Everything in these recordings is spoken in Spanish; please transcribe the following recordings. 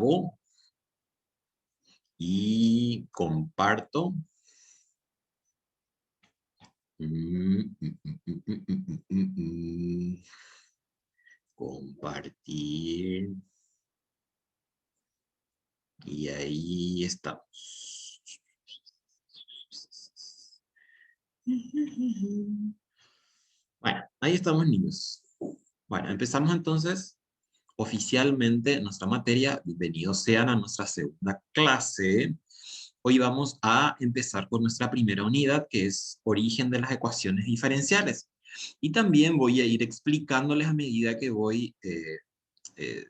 grabo y comparto. Compartir. Y ahí estamos. Bueno, ahí estamos, niños. Bueno, empezamos entonces oficialmente nuestra materia. Bienvenidos sean a nuestra segunda clase. Hoy vamos a empezar con nuestra primera unidad, que es origen de las ecuaciones diferenciales. Y también voy a ir explicándoles a medida que voy,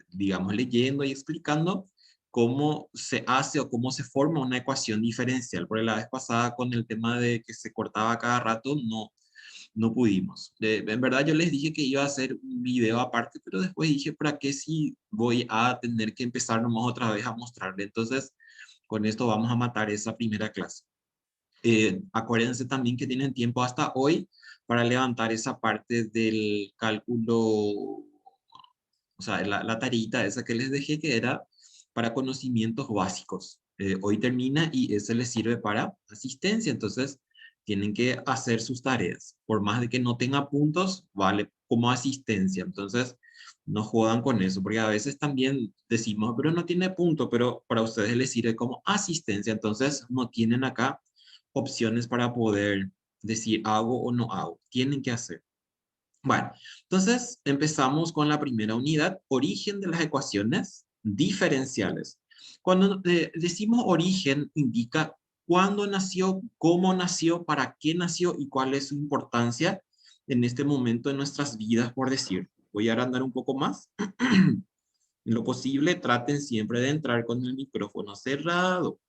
digamos, leyendo y explicando cómo se hace o cómo se forma una ecuación diferencial. Porque la vez pasada con el tema de que se cortaba cada rato, no pudimos. En verdad yo les dije que iba a hacer un video aparte, pero después dije, ¿para qué si voy a tener que empezar nomás otra vez a mostrarle? Entonces, con esto vamos a matar esa primera clase. Acuérdense también que tienen tiempo hasta hoy para levantar esa parte del cálculo, o sea, la tareita esa que les dejé que era para conocimientos básicos. Hoy termina y ese les sirve para asistencia, entonces tienen que hacer sus tareas. Por más de que no tenga puntos, vale como asistencia. Entonces, no jodan con eso, porque a veces también decimos, pero no tiene punto, pero para ustedes les sirve como asistencia. Entonces, no tienen acá opciones para poder decir hago o no hago. Tienen que hacer. Bueno, entonces empezamos con la primera unidad, origen de las ecuaciones diferenciales. Cuando decimos origen, indica cuándo nació, cómo nació, para qué nació y cuál es su importancia en este momento de nuestras vidas, por decir. Voy a agrandar un poco más. En lo posible, traten siempre de entrar con el micrófono cerrado.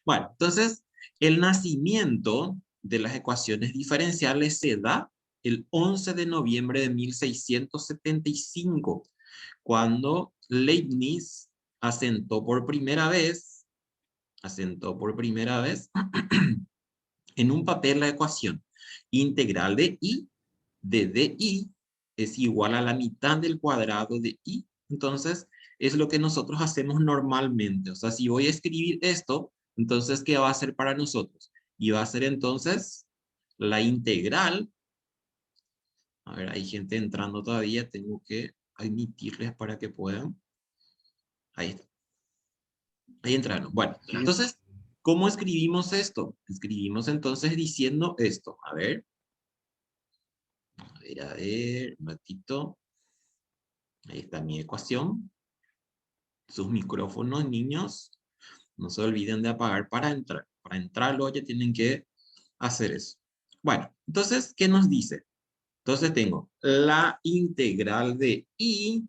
Bueno, entonces, el nacimiento de las ecuaciones diferenciales se da el 11 de noviembre de 1675, cuando Leibniz asentó por primera vez en un papel la ecuación integral de I de DI es igual a la mitad del cuadrado de I. Entonces, es lo que nosotros hacemos normalmente. O sea, si voy a escribir esto, entonces, ¿qué va a ser para nosotros? Y va a ser entonces la integral. A ver, hay gente entrando todavía, tengo que admitirles para que puedan. Ahí está. Ahí entraron. Bueno, entonces, ¿cómo escribimos esto? Escribimos entonces diciendo esto. A ver, un ratito. Ahí está mi ecuación. Sus micrófonos, niños, no se olviden de apagar para entrar. Para entrarlo ya tienen que hacer eso. Bueno, entonces, ¿qué nos dice? Entonces tengo la integral de I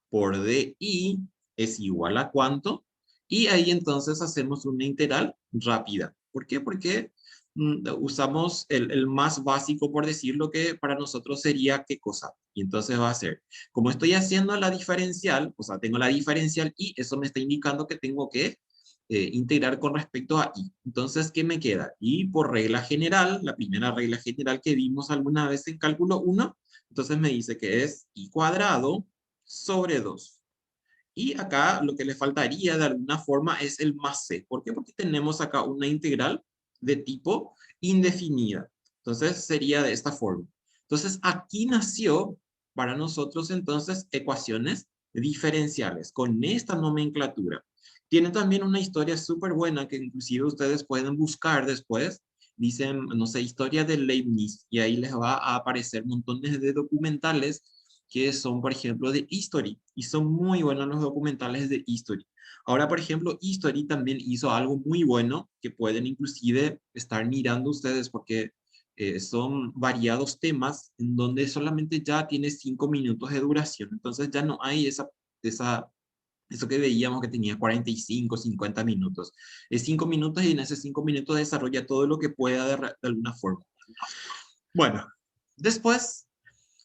por DI es igual a ¿cuánto? Y ahí entonces hacemos una integral rápida. ¿Por qué? Porque usamos el más básico, por decirlo, que para nosotros sería ¿qué cosa? Y entonces va a ser, como estoy haciendo la diferencial, o sea, tengo la diferencial y eso me está indicando que tengo que integrar con respecto a i. Entonces, ¿qué me queda? Y por regla general, la primera regla general que vimos alguna vez en cálculo 1, entonces me dice que es i cuadrado sobre 2. Y acá lo que le faltaría de alguna forma es el más c. ¿Por qué? Porque tenemos acá una integral de tipo indefinida. Entonces sería de esta forma. Entonces aquí nació para nosotros entonces ecuaciones diferenciales con esta nomenclatura. Tiene también una historia súper buena que inclusive ustedes pueden buscar después. Dicen, no sé, historia de Leibniz y ahí les va a aparecer montones de documentales que son, por ejemplo, de History, y son muy buenos los documentales de History. Ahora, por ejemplo, History también hizo algo muy bueno que pueden inclusive estar mirando ustedes porque son variados temas en donde solamente ya tiene 5 minutos de duración. Entonces ya no hay eso que veíamos que tenía 45, 50 minutos. Es 5 minutos y en esos 5 minutos desarrolla todo lo que pueda de alguna forma. Bueno, después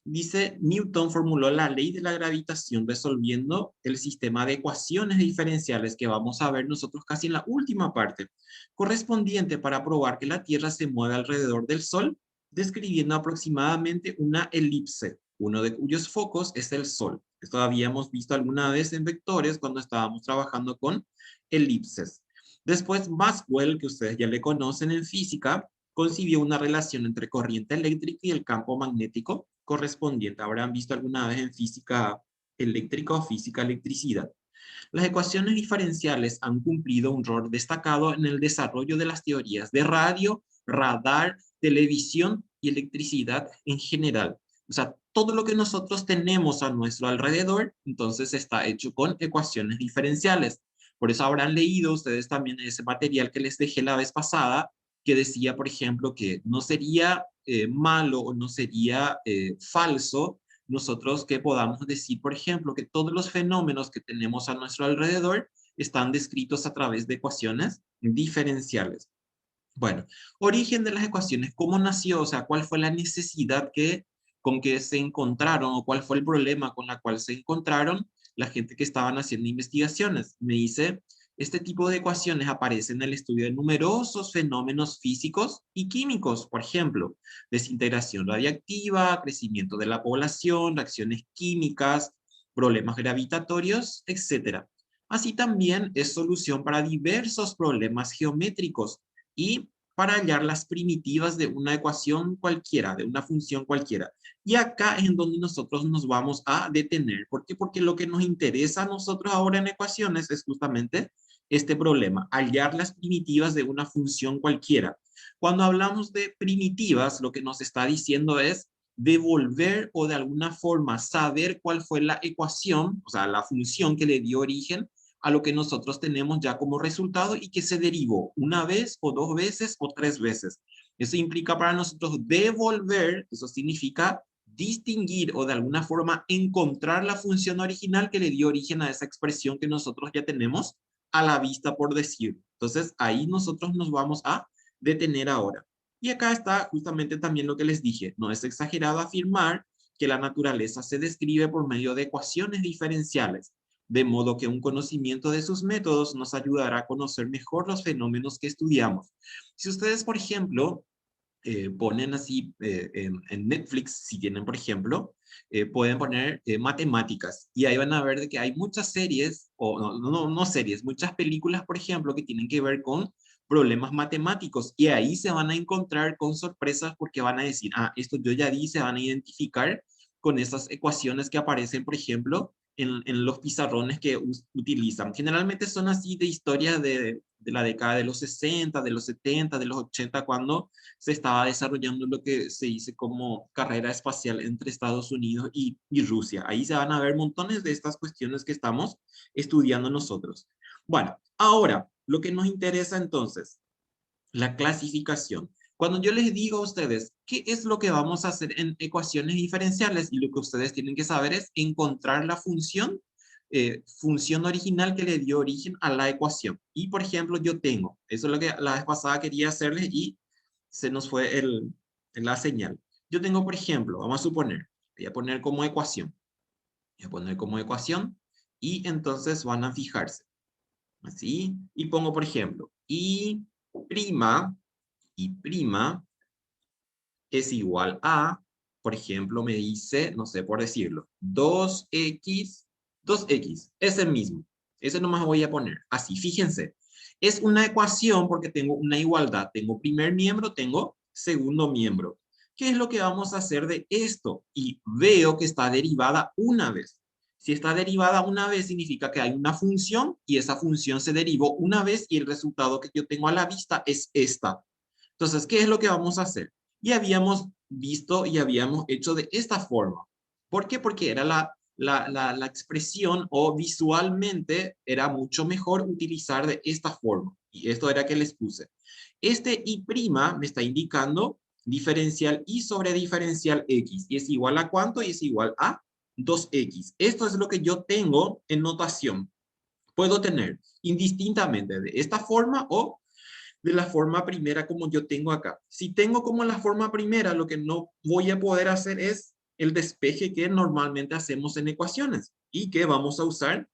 dice, Newton formuló la ley de la gravitación resolviendo el sistema de ecuaciones diferenciales que vamos a ver nosotros casi en la última parte, correspondiente para probar que la Tierra se mueve alrededor del Sol, describiendo aproximadamente una elipse, uno de cuyos focos es el Sol. Esto habíamos visto alguna vez en vectores cuando estábamos trabajando con elipses. Después, Maxwell, que ustedes ya le conocen en física, concibió una relación entre corriente eléctrica y el campo magnético correspondiente. Habrán visto alguna vez en física eléctrica o física electricidad. Las ecuaciones diferenciales han cumplido un rol destacado en el desarrollo de las teorías de radio, radar, televisión y electricidad en general. O sea, todo lo que nosotros tenemos a nuestro alrededor, entonces está hecho con ecuaciones diferenciales. Por eso habrán leído ustedes también ese material que les dejé la vez pasada, que decía, por ejemplo, que no sería malo o no sería falso nosotros que podamos decir, por ejemplo, que todos los fenómenos que tenemos a nuestro alrededor están descritos a través de ecuaciones diferenciales. Bueno, origen de las ecuaciones, ¿cómo nació? O sea, ¿cuál fue la necesidad con que se encontraron o cuál fue el problema con la cual se encontraron la gente que estaban haciendo investigaciones? Me dice, este tipo de ecuaciones aparecen en el estudio de numerosos fenómenos físicos y químicos, por ejemplo, desintegración radiactiva, crecimiento de la población, reacciones químicas, problemas gravitatorios, etc. Así también es solución para diversos problemas geométricos y para hallar las primitivas de una ecuación cualquiera, de una función cualquiera. Y acá es en donde nosotros nos vamos a detener. ¿Por qué? Porque lo que nos interesa a nosotros ahora en ecuaciones es justamente este problema, hallar las primitivas de una función cualquiera. Cuando hablamos de primitivas, lo que nos está diciendo es devolver o de alguna forma saber cuál fue la ecuación, o sea, la función que le dio origen a lo que nosotros tenemos ya como resultado y que se derivó una vez o dos veces o tres veces. Eso implica para nosotros devolver, eso significa distinguir o de alguna forma encontrar la función original que le dio origen a esa expresión que nosotros ya tenemos a la vista, por decir. Entonces, ahí nosotros nos vamos a detener ahora. Y acá está justamente también lo que les dije. No es exagerado afirmar que la naturaleza se describe por medio de ecuaciones diferenciales, de modo que un conocimiento de sus métodos nos ayudará a conocer mejor los fenómenos que estudiamos. Si ustedes, por ejemplo, ponen así en Netflix, si tienen, por ejemplo, pueden poner matemáticas y ahí van a ver de que hay muchas series, o no series, muchas películas, por ejemplo, que tienen que ver con problemas matemáticos y ahí se van a encontrar con sorpresas porque van a decir, ah, esto yo ya di, se van a identificar con esas ecuaciones que aparecen, por ejemplo, en los pizarrones que utilizan. Generalmente son así de historias de la década de los 60, de los 70, de los 80, cuando se estaba desarrollando lo que se dice como carrera espacial entre Estados Unidos y Rusia. Ahí se van a ver montones de estas cuestiones que estamos estudiando nosotros. Bueno, ahora, lo que nos interesa entonces, la clasificación. Cuando yo les digo a ustedes qué es lo que vamos a hacer en ecuaciones diferenciales, y lo que ustedes tienen que saber es encontrar la función original que le dio origen a la ecuación. Y por ejemplo, yo tengo, eso es lo que la vez pasada quería hacerles y se nos fue la señal. Yo tengo, por ejemplo, vamos a suponer, voy a poner como ecuación, voy a poner como ecuación, y entonces van a fijarse, así, y pongo, por ejemplo, prima, y prima es igual a, por ejemplo, me dice, no sé por decirlo, 2x, ese mismo. Ese nomás voy a poner. Así, fíjense. Es una ecuación porque tengo una igualdad. Tengo primer miembro, tengo segundo miembro. ¿Qué es lo que vamos a hacer de esto? Y veo que está derivada una vez. Si está derivada una vez, significa que hay una función y esa función se derivó una vez y el resultado que yo tengo a la vista es esta. Entonces, ¿qué es lo que vamos a hacer? Y habíamos visto y habíamos hecho de esta forma. ¿Por qué? Porque era la expresión o visualmente era mucho mejor utilizar de esta forma. Y esto era que les puse. Este y' me está indicando diferencial y sobre diferencial x. Y es igual a ¿cuánto? Y es igual a 2x. Esto es lo que yo tengo en notación. Puedo tener indistintamente de esta forma o de la forma primera como yo tengo acá. Si tengo como la forma primera, lo que no voy a poder hacer es el despeje que normalmente hacemos en ecuaciones y que vamos a usar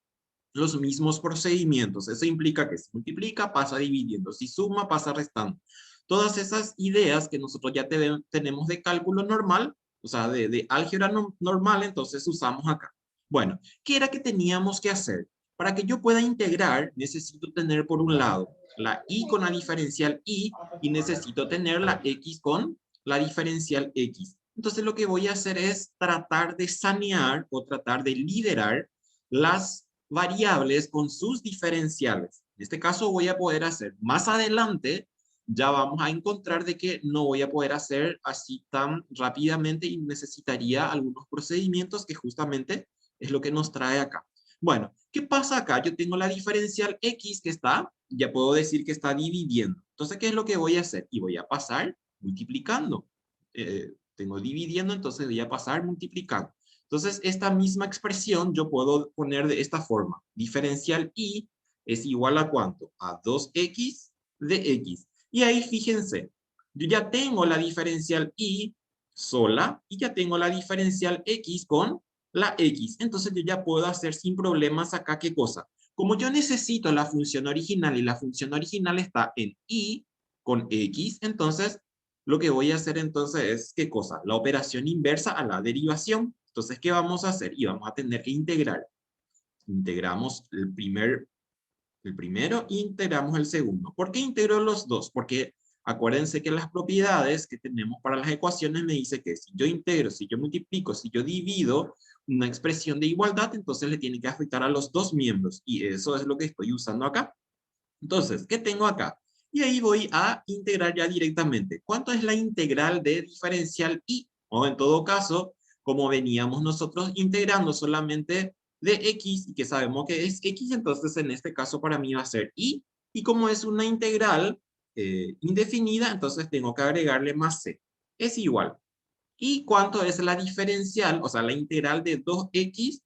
los mismos procedimientos. Eso implica que si multiplica, pasa dividiendo. Si suma, pasa restando. Todas esas ideas que nosotros ya tenemos de cálculo normal, o sea, de álgebra normal, entonces usamos acá. Bueno, ¿qué era que teníamos que hacer? Para que yo pueda integrar, necesito tener por un lado la y con la diferencial y necesito tener la x con la diferencial x. Entonces lo que voy a hacer es tratar de sanear o tratar de liderar las variables con sus diferenciales. En este caso voy a poder hacer más adelante, ya vamos a encontrar de que no voy a poder hacer así tan rápidamente y necesitaría algunos procedimientos que justamente es lo que nos trae acá. Bueno, ¿qué pasa acá? Yo tengo la diferencial x que está, ya puedo decir que está dividiendo. Entonces, ¿qué es lo que voy a hacer? Y voy a pasar multiplicando. Tengo dividiendo, entonces voy a pasar multiplicando. Entonces, esta misma expresión yo puedo poner de esta forma. Diferencial y es igual a ¿cuánto? A 2x de x. Y ahí fíjense, yo ya tengo la diferencial y sola y ya tengo la diferencial x con la x. Entonces yo ya puedo hacer sin problemas acá, ¿qué cosa? Como yo necesito la función original y la función original está en y con x, entonces lo que voy a hacer entonces es, ¿qué cosa? La operación inversa a la derivación. Entonces, ¿qué vamos a hacer? Y vamos a tener que integrar. Integramos el primero e integramos el segundo. ¿Por qué integro los dos? Porque acuérdense que las propiedades que tenemos para las ecuaciones me dice que si yo integro, si yo multiplico, si yo divido una expresión de igualdad, entonces le tiene que afectar a los dos miembros. Y eso es lo que estoy usando acá. Entonces, ¿qué tengo acá? Y ahí voy a integrar ya directamente. ¿Cuánto es la integral de diferencial y? O en todo caso, como veníamos nosotros integrando solamente de x y que sabemos que es x, entonces en este caso para mí va a ser y. Y como es una integral indefinida, entonces tengo que agregarle más c. Es igual. ¿Y cuánto es la diferencial? O sea, la integral de 2x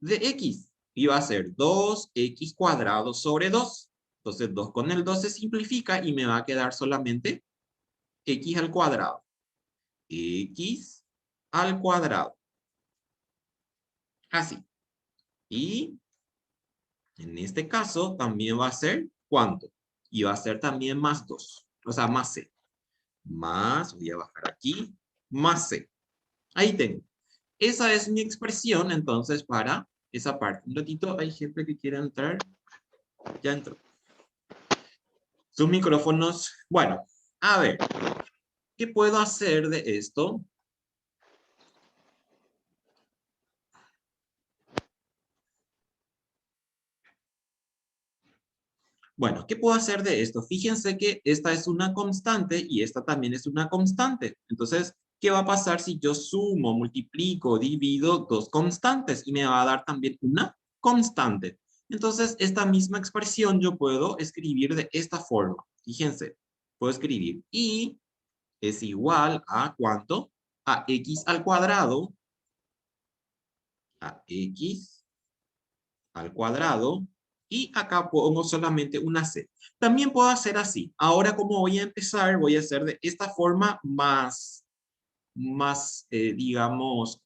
de x. Y va a ser 2x cuadrado sobre 2. Entonces 2 con el 2 se simplifica y me va a quedar solamente x al cuadrado. X al cuadrado. Así. Y en este caso también va a ser ¿cuánto? Y va a ser también más 2. O sea, más c. Más, voy a bajar aquí, más c. Ahí tengo. Esa es mi expresión entonces para esa parte. Un ratito, hay gente que quiere entrar. Ya entró. Sus micrófonos. Bueno, a ver, ¿qué puedo hacer de esto? Bueno, ¿qué puedo hacer de esto? Fíjense que esta es una constante y esta también es una constante. Entonces, ¿qué va a pasar si yo sumo, multiplico, divido dos constantes? Y me va a dar también una constante. Entonces, esta misma expresión yo puedo escribir de esta forma. Fíjense, puedo escribir y es igual a ¿cuánto? A x al cuadrado, a x al cuadrado, y acá pongo solamente una c. También puedo hacer así. Ahora, como voy a empezar, voy a hacer de esta forma digamos,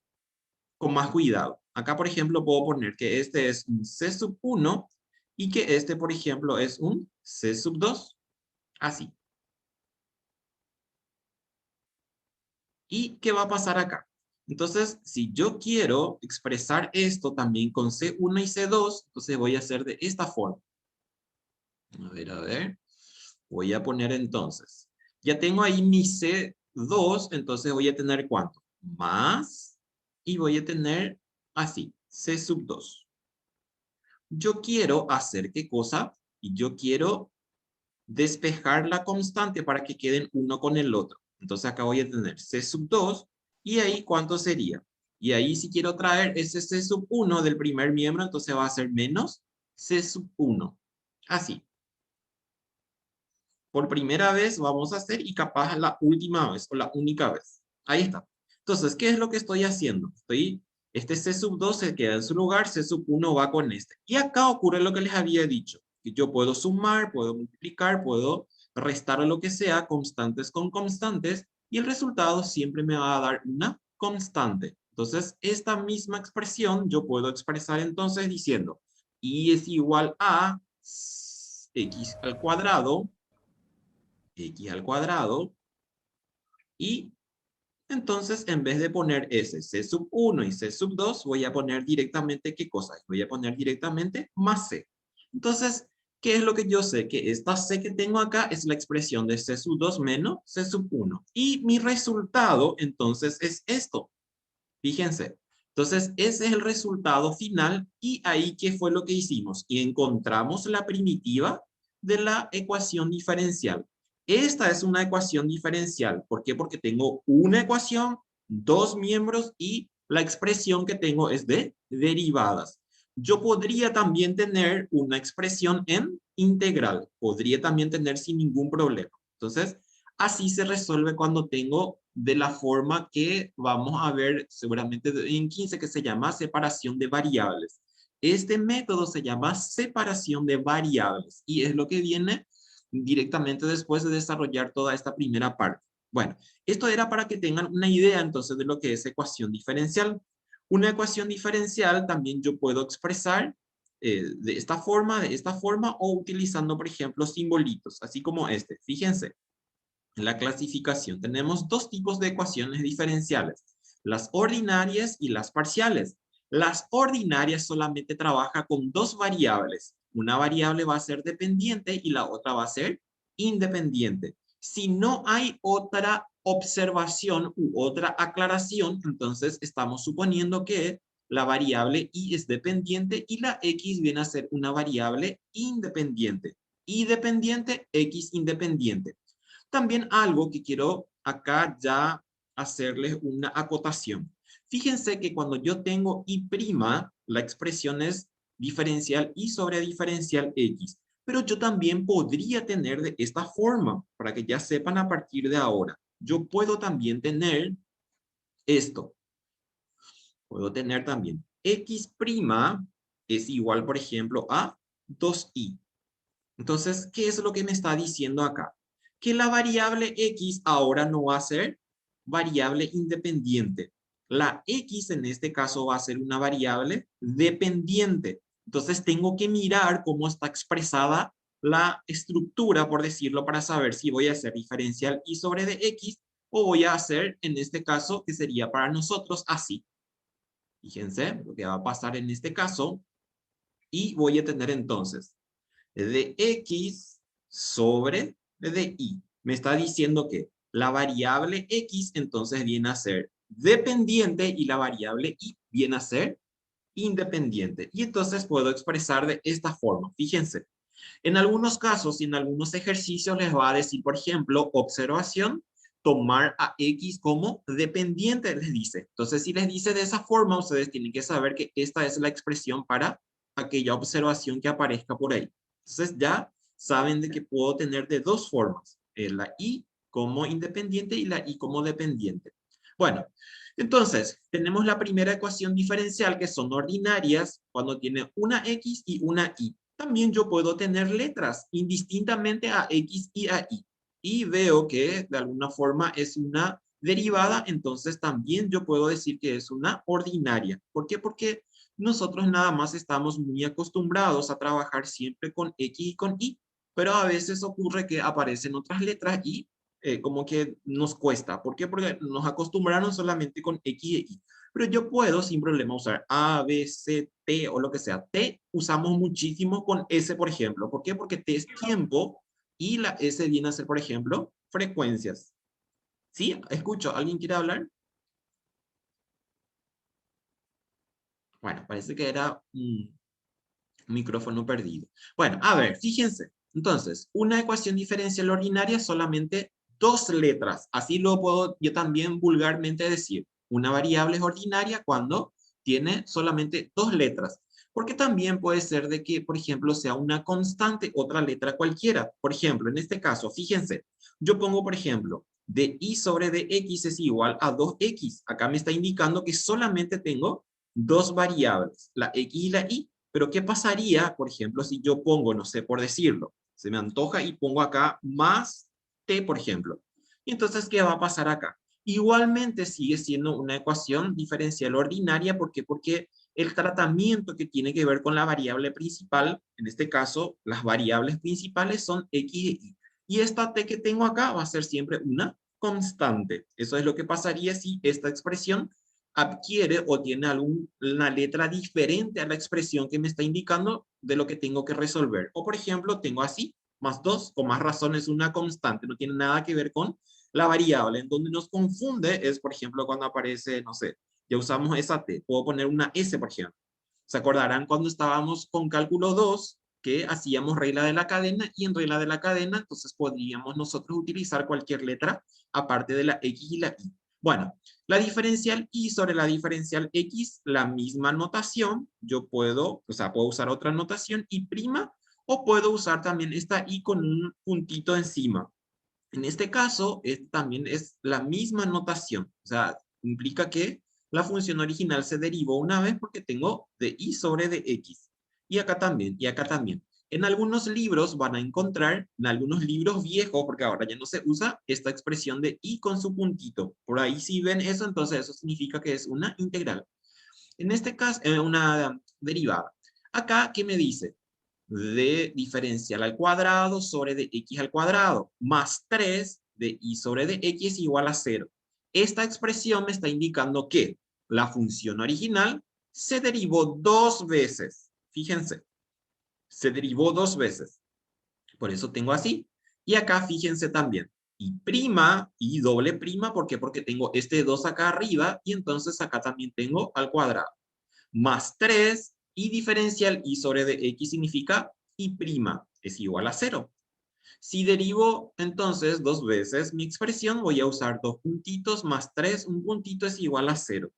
con más cuidado. Acá, por ejemplo, puedo poner que este es un c sub 1 y que este, por ejemplo, es un c sub 2. Así. ¿Y qué va a pasar acá? Entonces, si yo quiero expresar esto también con C1 y C2, entonces voy a hacer de esta forma. A ver. Voy a poner entonces. Ya tengo ahí mi C2, entonces voy a tener ¿cuánto? Más, y voy a tener así, C sub 2. Yo quiero hacer ¿qué cosa? Y yo quiero despejar la constante para que queden uno con el otro. Entonces acá voy a tener C sub 2 y ahí ¿cuánto sería? Y ahí si quiero traer ese C sub 1 del primer miembro, entonces va a ser menos C sub 1. Así. Por primera vez vamos a hacer y capaz la última vez o la única vez. Ahí está. Entonces, ¿qué es lo que estoy haciendo? Este C sub 2 se queda en su lugar, C sub 1 va con este. Y acá ocurre lo que les había dicho, que yo puedo sumar, puedo multiplicar, puedo restar lo que sea, constantes con constantes, y el resultado siempre me va a dar una constante. Entonces, esta misma expresión yo puedo expresar entonces diciendo y es igual a x al cuadrado, x al cuadrado, y Entonces, en vez de poner ese C sub 1 y C sub 2, voy a poner directamente, ¿qué cosa? Voy a poner directamente más C. Entonces, ¿qué es lo que yo sé? Que esta C que tengo acá es la expresión de C sub 2 menos C sub 1. Y mi resultado, entonces, es esto. Fíjense. Entonces, ese es el resultado final. Y ahí, ¿qué fue lo que hicimos? Y encontramos la primitiva de la ecuación diferencial. Esta es una ecuación diferencial. ¿Por qué? Porque tengo una ecuación, dos miembros y la expresión que tengo es de derivadas. Yo podría también tener una expresión en integral. Podría también tener sin ningún problema. Entonces, así se resuelve cuando tengo de la forma que vamos a ver seguramente en 15, que se llama separación de variables. Este método se llama separación de variables y es lo que viene directamente después de desarrollar toda esta primera parte. Bueno, esto era para que tengan una idea entonces de lo que es ecuación diferencial. Una ecuación diferencial también yo puedo expresar de esta forma o utilizando, por ejemplo, simbolitos, así como este. Fíjense, en la clasificación tenemos dos tipos de ecuaciones diferenciales, las ordinarias y las parciales. Las ordinarias solamente trabaja con dos variables. Una variable va a ser dependiente y la otra va a ser independiente. Si no hay otra observación u otra aclaración, entonces estamos suponiendo que la variable y es dependiente y la x viene a ser una variable independiente. Y dependiente, x independiente. También algo que quiero acá ya hacerles una acotación. Fíjense que cuando yo tengo y', la expresión es diferencial y sobre diferencial x. Pero yo también podría tener de esta forma, para que ya sepan a partir de ahora. Yo puedo también tener esto. Puedo tener también x' es igual, por ejemplo, a 2i. Entonces, ¿qué es lo que me está diciendo acá? Que la variable x ahora no va a ser variable independiente. La x en este caso va a ser una variable dependiente. Entonces, tengo que mirar cómo está expresada la estructura, por decirlo, para saber si voy a hacer diferencial y sobre de x o voy a hacer, en este caso, que sería para nosotros así. Fíjense lo que va a pasar en este caso. Y voy a tener entonces de x sobre de y. Me está diciendo que la variable x entonces viene a ser dependiente y la variable y viene a ser independiente. Y entonces puedo expresar de esta forma. Fíjense, en algunos casos y en algunos ejercicios les va a decir, por ejemplo, observación, tomar a x como dependiente, les dice. Entonces, si les dice de esa forma, ustedes tienen que saber que esta es la expresión para aquella observación que aparezca por ahí. Entonces, ya saben de que puedo tener de dos formas, la y como independiente y la y como dependiente. Bueno, entonces, tenemos la primera ecuación diferencial que son ordinarias cuando tiene una x y una y. También yo puedo tener letras indistintamente a x y a y. Y veo que de alguna forma es una derivada, entonces también yo puedo decir que es una ordinaria. ¿Por qué? Porque nosotros nada más estamos muy acostumbrados a trabajar siempre con x y con y, pero a veces ocurre que aparecen otras letras y como que nos cuesta. ¿Por qué? Porque nos acostumbraron solamente con x y y. Pero yo puedo sin problema usar A, B, C, T o lo que sea. T usamos muchísimo con S, por ejemplo. ¿Por qué? Porque T es tiempo y la S viene a ser, por ejemplo, frecuencias. ¿Sí? Escucho. ¿Alguien quiere hablar? Bueno, parece que era un micrófono perdido. Bueno, a ver, fíjense. Entonces, una ecuación diferencial ordinaria solamente dos letras. Así lo puedo yo también vulgarmente decir. Una variable es ordinaria cuando tiene solamente dos letras. Porque también puede ser de que, por ejemplo, sea una constante, otra letra cualquiera. Por ejemplo, en este caso, fíjense, yo pongo, por ejemplo, de y sobre de x es igual a 2x. Acá me está indicando que solamente tengo dos variables, la x y la y. Pero ¿qué pasaría, por ejemplo, si yo pongo, no sé, por decirlo, se me antoja y pongo acá más t, por ejemplo? Y entonces, ¿qué va a pasar acá? Igualmente sigue siendo una ecuación diferencial ordinaria. ¿Por qué? Porque el tratamiento que tiene que ver con la variable principal, en este caso, las variables principales son x y y. Y esta t que tengo acá va a ser siempre una constante. Eso es lo que pasaría si esta expresión adquiere o tiene alguna letra diferente a la expresión que me está indicando de lo que tengo que resolver. O por ejemplo, tengo así, más 2, con más razón es una constante, no tiene nada que ver con la variable. En donde nos confunde es, por ejemplo, cuando aparece, no sé, ya usamos esa t, puedo poner una s, por ejemplo. ¿Se acordarán cuando estábamos con cálculo 2 que hacíamos regla de la cadena? Y en regla de la cadena, entonces podríamos nosotros utilizar cualquier letra aparte de la x y la y. Bueno, la diferencial y sobre la diferencial x, la misma notación. Yo puedo, o sea, puedo usar otra notación y prima, o puedo usar también esta y con un puntito encima. En este caso, también es la misma notación. O sea, implica que la función original se derivó una vez porque tengo de y sobre de x. Y acá también, y acá también. En algunos libros van a encontrar, en algunos libros viejos, porque ahora ya no se usa esta expresión de y con su puntito. Por ahí si ven eso, entonces eso significa que es una integral. En este caso, una derivada. Acá, ¿qué me dice? De diferencial al cuadrado sobre de x al cuadrado, más 3 de y sobre de x igual a 0. Esta expresión me está indicando que la función original se derivó 2 veces. Fíjense, se derivó 2 veces. Por eso tengo así. Y acá fíjense también. Y prima y doble prima, ¿por qué? Porque tengo este 2 acá arriba y entonces acá también tengo al cuadrado. Más 3 y diferencial y sobre de x significa y prima es igual a 0. Si derivo entonces 2 veces mi expresión, voy a usar 2 puntitos más 3, un puntito es igual a 0.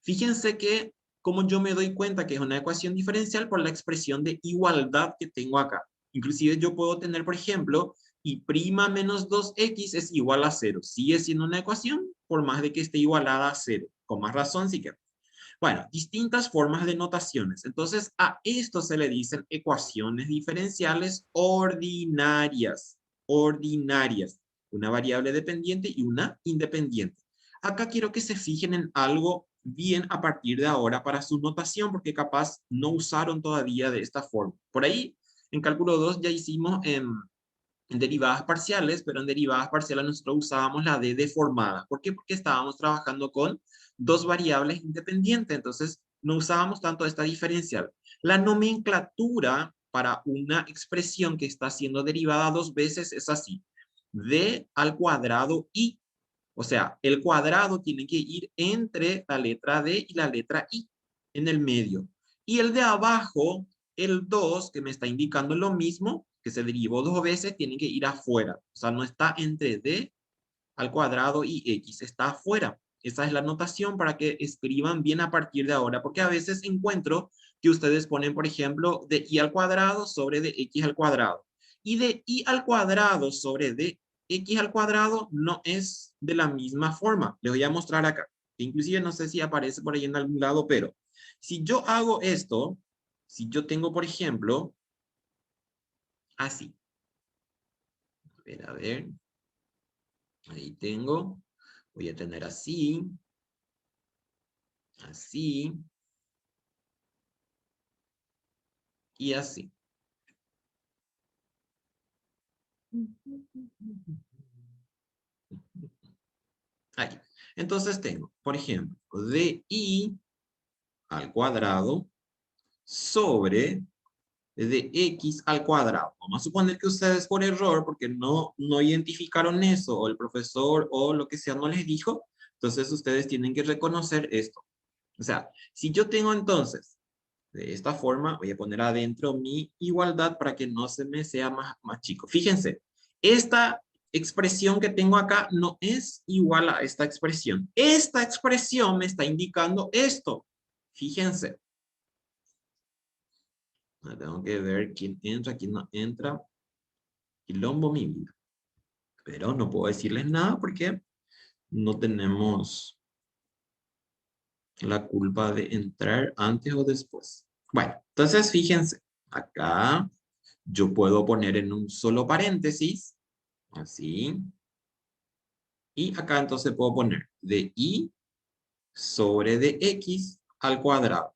Fíjense que como yo me doy cuenta que es una ecuación diferencial por la expresión de igualdad que tengo acá. Inclusive yo puedo tener, por ejemplo, y prima menos 2x es igual a 0. Sigue siendo una ecuación por más de que esté igualada a 0. Con más razón sí que. Bueno, distintas formas de notaciones. Entonces, a esto se le dicen ecuaciones diferenciales ordinarias. Ordinarias. Una variable dependiente y una independiente. Acá quiero que se fijen en algo bien a partir de ahora para su notación, porque capaz no usaron todavía de esta forma. Por ahí, en cálculo 2 ya hicimos en derivadas parciales, pero en derivadas parciales nosotros usábamos la d deformada. ¿Por qué? Porque estábamos trabajando con dos variables independientes, entonces no usábamos tanto esta diferencial. La nomenclatura para una expresión que está siendo derivada 2 veces es así: d al cuadrado y, o sea, el cuadrado tiene que ir entre la letra d y la letra i, en el medio. Y el de abajo, el 2, que me está indicando lo mismo, que se derivó 2 veces, tiene que ir afuera. O sea, no está entre d al cuadrado y x, está afuera. Esa es la notación para que escriban bien a partir de ahora, porque a veces encuentro que ustedes ponen, por ejemplo, de y al cuadrado sobre de x al cuadrado. Y de y al cuadrado sobre de x al cuadrado no es de la misma forma. Les voy a mostrar acá. Inclusive no sé si aparece por ahí en algún lado, pero si yo hago esto, si yo tengo, por ejemplo, así. A ver. Ahí tengo. Voy a tener así. Así. Y así. Ahí. Entonces tengo, por ejemplo, de i al cuadrado sobre de x al cuadrado. Vamos a suponer que ustedes por error, porque no identificaron eso, o el profesor o lo que sea no les dijo, entonces ustedes tienen que reconocer esto. O sea, si yo tengo entonces, de esta forma, voy a poner adentro mi igualdad para que no se me sea más chico. Fíjense, esta expresión que tengo acá no es igual a esta expresión. Esta expresión me está indicando esto. Fíjense. Tengo que ver quién entra, quién no entra. Quilombo mi vida. Pero no puedo decirles nada porque no tenemos la culpa de entrar antes o después. Bueno, entonces fíjense. Acá yo puedo poner en un solo paréntesis. Así. Y acá entonces puedo poner de y sobre de x al cuadrado.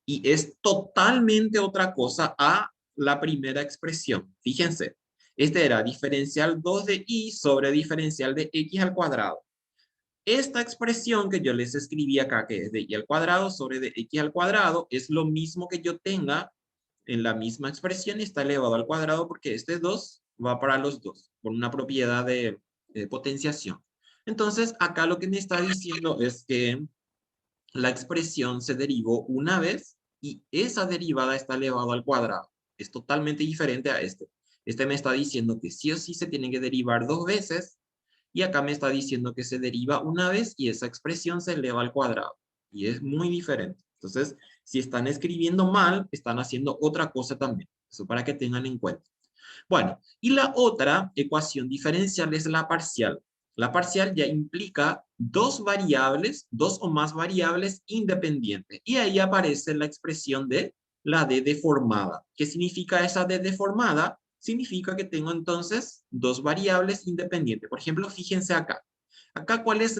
Y es totalmente otra cosa a la primera expresión. Fíjense, Este era diferencial 2 de y sobre diferencial de x al cuadrado. Esta expresión que yo les escribí acá, que es de y al cuadrado sobre de x al cuadrado, es lo mismo que yo tenga en la misma expresión y está elevado al cuadrado porque este 2 va para los dos, por una propiedad de potenciación. Entonces, acá lo que me está diciendo es que la expresión se derivó una vez y esa derivada está elevado al cuadrado. Es totalmente diferente a este. Este me está diciendo que sí o sí se tiene que derivar dos veces y acá me está diciendo que se deriva una vez y esa expresión se eleva al cuadrado. Y es muy diferente. Entonces, si están escribiendo mal, están haciendo otra cosa también. Eso para que tengan en cuenta. Bueno, y la otra ecuación diferencial es la parcial. La parcial ya implica dos variables, dos o más variables independientes. Y ahí aparece la expresión de la d deformada. ¿Qué significa esa d deformada? Significa que tengo entonces dos variables independientes. Por ejemplo, fíjense acá. Acá, ¿cuáles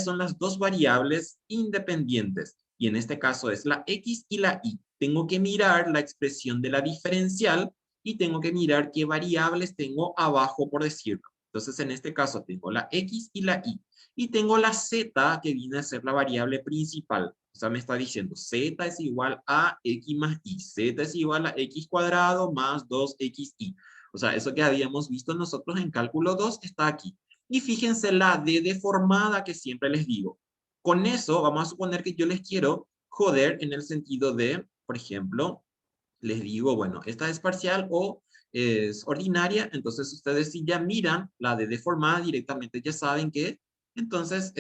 son las dos variables independientes? Y en este caso es la x y la y. Tengo que mirar la expresión de la diferencial y tengo que mirar qué variables tengo abajo, por decirlo. Entonces, en este caso tengo la x y la y. Y tengo la z, que viene a ser la variable principal. O sea, me está diciendo z es igual a x más y. Z es igual a x cuadrado más 2xy. O sea, eso que habíamos visto nosotros en cálculo 2 está aquí. Y fíjense la d deformada que siempre les digo. Con eso vamos a suponer que yo les quiero joder en el sentido de, por ejemplo, les digo, bueno, esta es parcial o es ordinaria, entonces ustedes si ya miran la de deformada directamente ya saben que entonces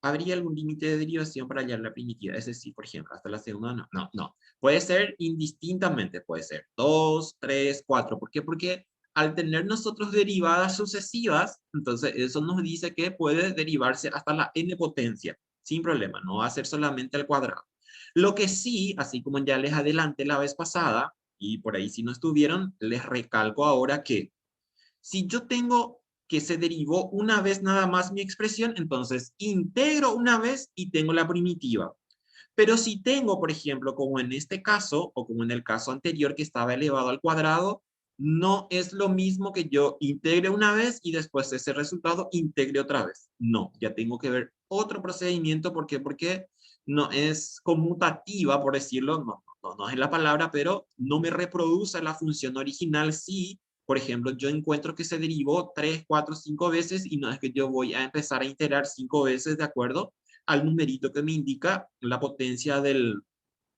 ¿habría algún límite de derivación para hallar la primitiva? Es decir, por ejemplo, hasta la segunda no. No, no. Puede ser indistintamente, puede ser 2, 3, 4. ¿Por qué? Porque al tener nosotros derivadas sucesivas, entonces eso nos dice que puede derivarse hasta la n potencia, sin problema, no va a ser solamente al cuadrado. Lo que sí, así como ya les adelanté la vez pasada, y por ahí si no estuvieron, les recalco ahora que si yo tengo que se derivó una vez nada más mi expresión, entonces integro una vez y tengo la primitiva. Pero si tengo, por ejemplo, como en este caso, o como en el caso anterior que estaba elevado al cuadrado, no es lo mismo que yo integre una vez y después ese resultado integre otra vez. No, ya tengo que ver otro procedimiento. ¿Por qué? Porque no es conmutativa, por decirlo, no es la palabra, pero no me reproduce la función original si, por ejemplo, yo encuentro que se derivó 3, 4, 5 veces y no es que yo voy a empezar a integrar 5 veces de acuerdo al numerito que me indica la potencia de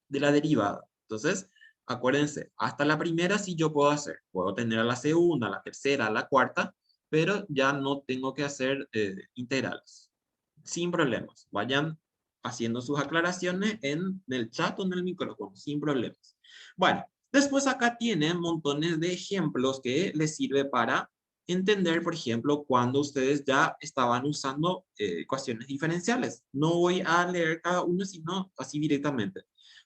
la derivada. Entonces, acuérdense, hasta la primera sí yo puedo hacer. Puedo tener a la segunda, a la tercera, a la cuarta, pero ya no tengo que hacer integrales. Sin problemas. Vayan haciendo sus aclaraciones en el chat o en el micrófono, sin problemas. Bueno, después acá tienen montones de ejemplos que les sirve para entender, por ejemplo, cuando ustedes ya estaban usando ecuaciones diferenciales. No voy a leer cada uno, sino así directamente.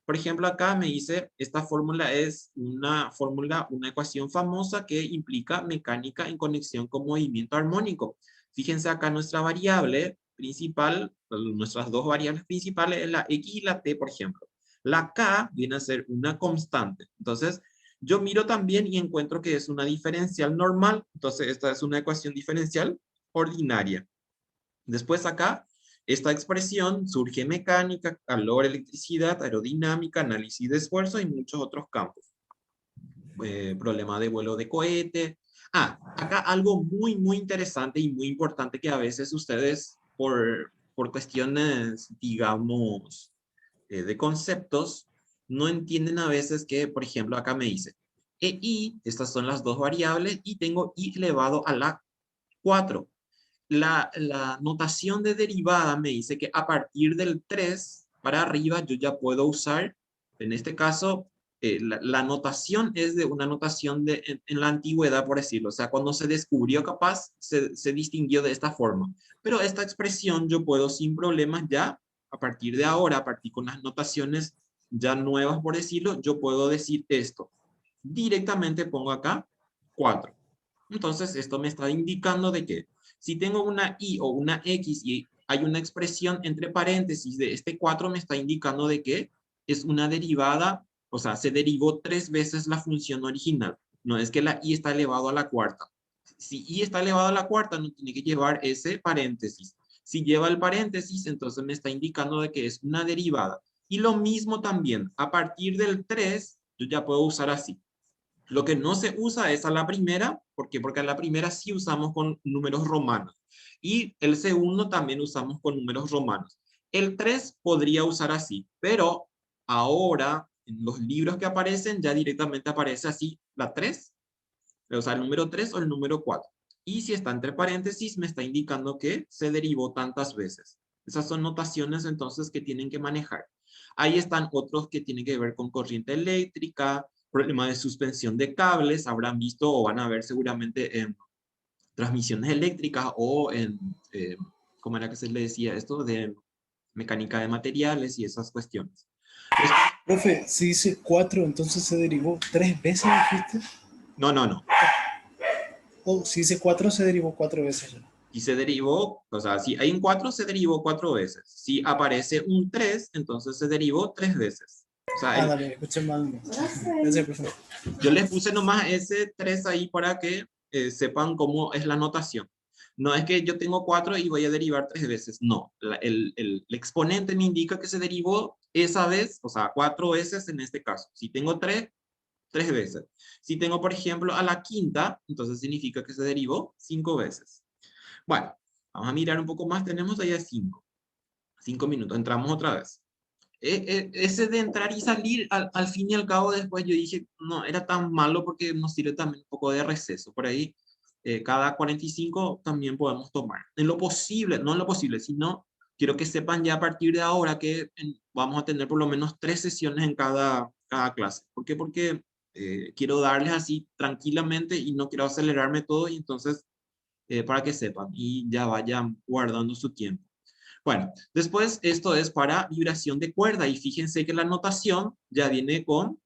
Por ejemplo, acá me dice, esta fórmula es una fórmula, una ecuación famosa que implica mecánica en conexión con movimiento armónico. Fíjense acá nuestra variable principal, nuestras dos variables principales es la x y la t, por ejemplo. La k viene a ser una constante. Entonces, yo miro también y encuentro que es una diferencial normal. Entonces, esta es una ecuación diferencial ordinaria. Después acá, esta expresión surge mecánica, calor, electricidad, aerodinámica, análisis de esfuerzo y muchos otros campos. Problema de vuelo de cohete. Acá algo muy, muy interesante y muy importante que a veces ustedes, por cuestiones, digamos, de conceptos, no entienden a veces que, por ejemplo, acá me dice, e y, estas son las dos variables, y tengo y elevado a la 4. La notación de derivada me dice que a partir del 3 para arriba yo ya puedo usar, en este caso, la notación es de una notación en la antigüedad, por decirlo. O sea, cuando se descubrió capaz, se distinguió de esta forma. Pero esta expresión yo puedo sin problemas ya, a partir de ahora, a partir con las notaciones ya nuevas, por decirlo, yo puedo decir esto. Directamente pongo acá 4. Entonces, esto me está indicando de que si tengo una y o una x y hay una expresión entre paréntesis de este 4, me está indicando de que es una derivada O sea, se derivó 3 veces la función original. No es que la y está elevado a la cuarta. Si y está elevado a la cuarta, no tiene que llevar ese paréntesis. Si lleva el paréntesis, entonces me está indicando de que es una derivada. Y lo mismo también, a partir del 3, yo ya puedo usar así. Lo que no se usa es a la primera, ¿por qué? Porque a la primera sí usamos con números romanos. Y el segundo también usamos con números romanos. El 3 podría usar así, pero ahora en los libros que aparecen ya directamente aparece así la 3, o sea, el número 3 o el número 4. Y si está entre paréntesis, me está indicando que se derivó tantas veces. Esas son notaciones entonces que tienen que manejar. Ahí están otros que tienen que ver con corriente eléctrica, problema de suspensión de cables, habrán visto o van a ver seguramente en transmisiones eléctricas o en, ¿cómo era que se le decía esto? De mecánica de materiales y esas cuestiones. Profe, si dice 4, entonces se derivó 3 veces, dijiste. No, no, no. O si dice 4, se derivó 4 veces ya. Y se derivó, o sea, si hay un 4, se derivó 4 veces. Si aparece un 3, entonces se derivó 3 veces. O sea, Ah, dale, escuché mal. Gracias, profe. yo les puse nomás ese 3 ahí para que sepan cómo es la notación. No es que yo tengo 4 y voy a derivar 3 veces. No, el exponente me indica que se derivó esa vez, o sea, 4 veces en este caso. Si tengo 3, 3 veces. Si tengo, por ejemplo, a la quinta, entonces significa que se derivó 5 veces. Bueno, vamos a mirar un poco más. Tenemos allá 5. 5 minutos. Entramos otra vez. Ese de entrar y salir, al fin y al cabo, después yo dije, no, era tan malo porque nos sirve también un poco de receso. Por ahí, cada 45 también podemos tomar. En lo posible, no en lo posible, sino quiero que sepan ya a partir de ahora que vamos a tener por lo menos 3 sesiones en cada clase. ¿Por qué? Porque quiero darles así tranquilamente y no quiero acelerarme todo y entonces para que sepan y ya vayan guardando su tiempo. Bueno, después esto es para vibración de cuerda y fíjense que la notación ya viene con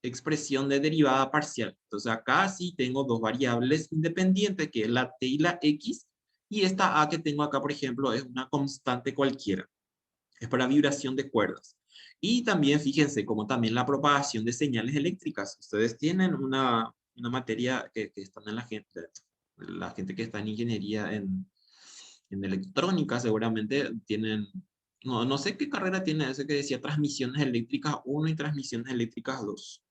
expresión de derivada parcial. Entonces acá sí tengo dos variables independientes que es la t y la x y esta a que tengo acá, por ejemplo, es una constante cualquiera. Es para vibración de cuerdas. Y también fíjense como también la propagación de señales eléctricas. Ustedes tienen una materia que están en la gente que está en ingeniería en electrónica seguramente tienen, no sé qué carrera tiene ese que decía transmisiones eléctricas 1 y transmisiones eléctricas 2.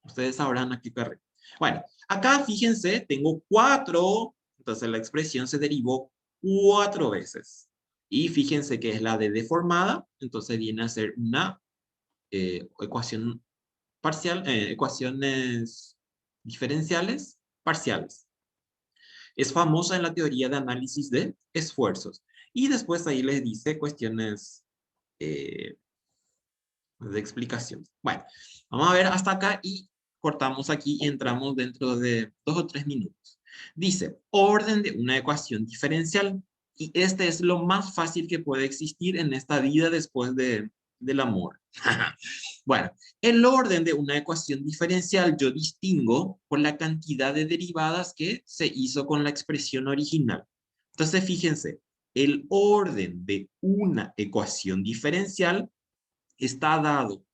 Ustedes sabrán a qué carrera. Bueno, acá fíjense, tengo 4, entonces la expresión se derivó 4 veces. Y fíjense que es la de deformada, entonces viene a ser una ecuación parcial, ecuaciones diferenciales parciales. Es famosa en la teoría de análisis de esfuerzos. Y después ahí les dice cuestiones eh, de explicación. Bueno, vamos a ver hasta acá y cortamos aquí y entramos dentro de 2 o 3 minutos. Dice, orden de una ecuación diferencial. Y este es lo más fácil que puede existir en esta vida después del amor. Bueno, el orden de una ecuación diferencial yo distingo por la cantidad de derivadas que se hizo con la expresión original. Entonces, fíjense, el orden de una ecuación diferencial está dado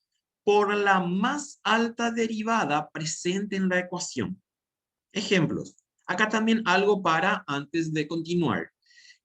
por la más alta derivada presente en la ecuación. Ejemplos. Acá también algo para antes de continuar.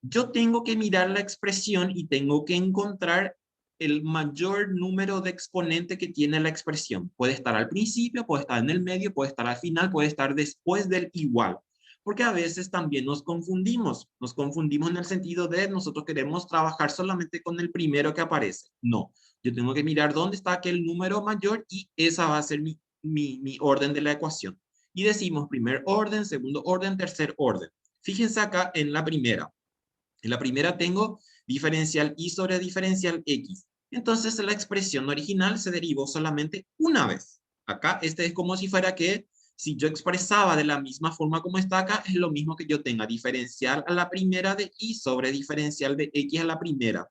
Yo tengo que mirar la expresión y tengo que encontrar el mayor número de exponentes que tiene la expresión. Puede estar al principio, puede estar en el medio, puede estar al final, puede estar después del igual. Porque a veces también nos confundimos. Nos confundimos en el sentido de nosotros queremos trabajar solamente con el primero que aparece. No, yo tengo que mirar dónde está aquel número mayor y esa va a ser mi orden de la ecuación. Y decimos primer orden, segundo orden, tercer orden. Fíjense acá en la primera. En la primera tengo diferencial y sobre diferencial x. Entonces la expresión original se derivó solamente una vez. Acá este es como si fuera que si yo expresaba de la misma forma como está acá, es lo mismo que yo tenga diferencial a la primera de y sobre diferencial de x a la primera.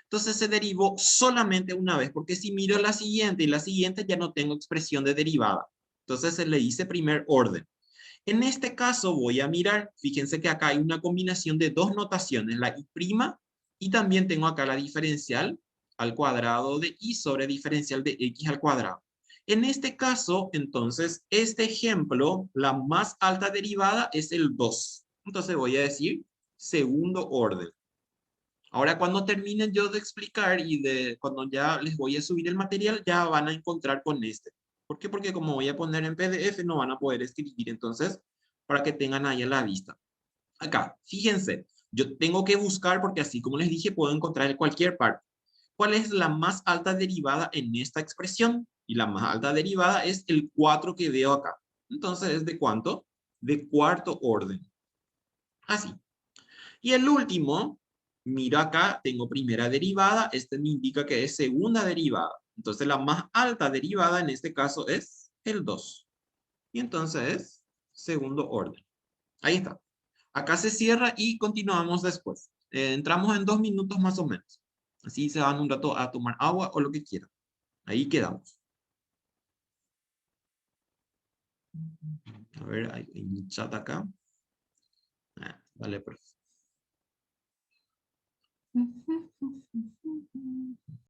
Entonces se derivó solamente una vez, porque si miro la siguiente y la siguiente ya no tengo expresión de derivada. Entonces se le dice primer orden. En este caso voy a mirar, fíjense que acá hay una combinación de dos notaciones, la y' y también tengo acá la diferencial al cuadrado de y sobre diferencial de x al cuadrado. En este caso, entonces, este ejemplo, la más alta derivada es el 2. Entonces voy a decir segundo orden. Ahora, cuando termine yo de explicar y cuando ya les voy a subir el material, ya van a encontrar con este. ¿Por qué? Porque como voy a poner en PDF, no van a poder escribir. Entonces, para que tengan ahí a la vista. Acá, fíjense, yo tengo que buscar porque así como les dije, puedo encontrar en cualquier parte. ¿Cuál es la más alta derivada en esta expresión? Y la más alta derivada es el 4 que veo acá. Entonces, ¿es de cuánto? De cuarto orden. Así. Y el último, mira acá, tengo primera derivada. Este me indica que es segunda derivada. Entonces, la más alta derivada en este caso es el 2. Y entonces es segundo orden. Ahí está. Acá se cierra y continuamos después. Entramos en 2 minutos más o menos. Así se van un rato a tomar agua o lo que quieran. Ahí quedamos. A ver, hay un chat acá. Vale, pues.